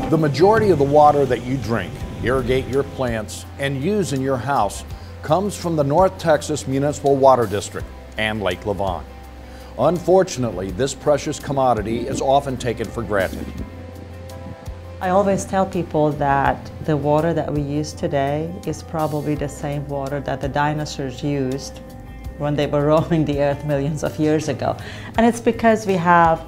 The majority of the water that you drink, irrigate your plants, and use in your house comes from the North Texas Municipal Water District and Lake Lavon. Unfortunately, this precious commodity is often taken for granted. I always tell people that the water that we use today is probably the same water that the dinosaurs used when they were roaming the earth millions of years ago. And it's because we have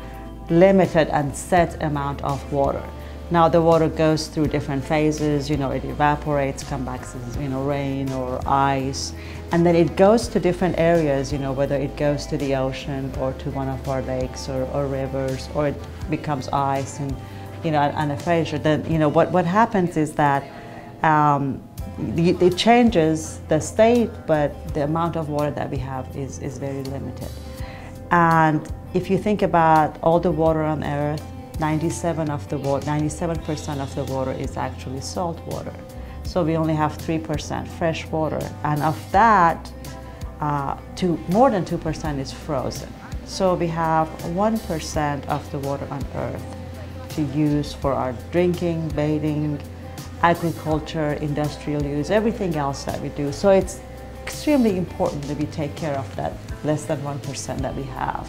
limited and set amount of water. Now the water goes through different phases, it evaporates, comes back as, rain or ice, and then it goes to different areas, whether it goes to the ocean or to one of our lakes or rivers, or it becomes ice and, and a fraser. Then, what happens is that it changes the state, but the amount of water that we have is very limited. And if you think about all the water on Earth, 97% of the water is actually salt water. So we only have 3% fresh water, and of that, more than 2% is frozen. So we have 1% of the water on Earth to use for our drinking, bathing, agriculture, industrial use, everything else that we do. So it's extremely important that we take care of that less than 1% that we have.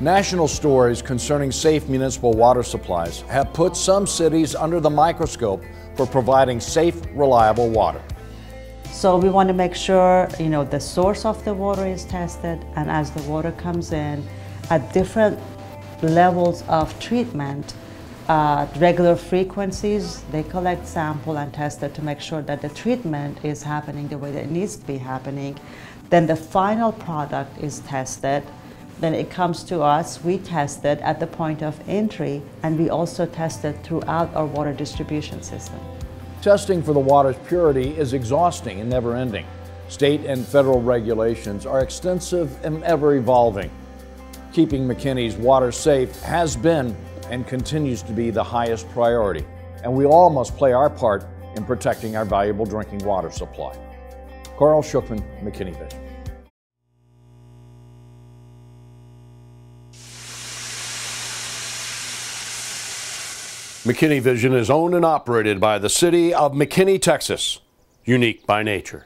National stories concerning safe municipal water supplies have put some cities under the microscope for providing safe, reliable water. So we want to make sure, the source of the water is tested, and as the water comes in at different levels of treatment, regular frequencies, they collect sample and test it to make sure that the treatment is happening the way that it needs to be happening. Then the final product is tested. Then it comes to us, we test it at the point of entry, and we also test it throughout our water distribution system. Testing for the water's purity is exhausting and never-ending. State and federal regulations are extensive and ever-evolving. Keeping McKinney's water safe has been and continues to be the highest priority, and we all must play our part in protecting our valuable drinking water supply. Carl Schuchman, McKinney Vision. McKinney Vision is owned and operated by the City of McKinney, Texas, unique by nature.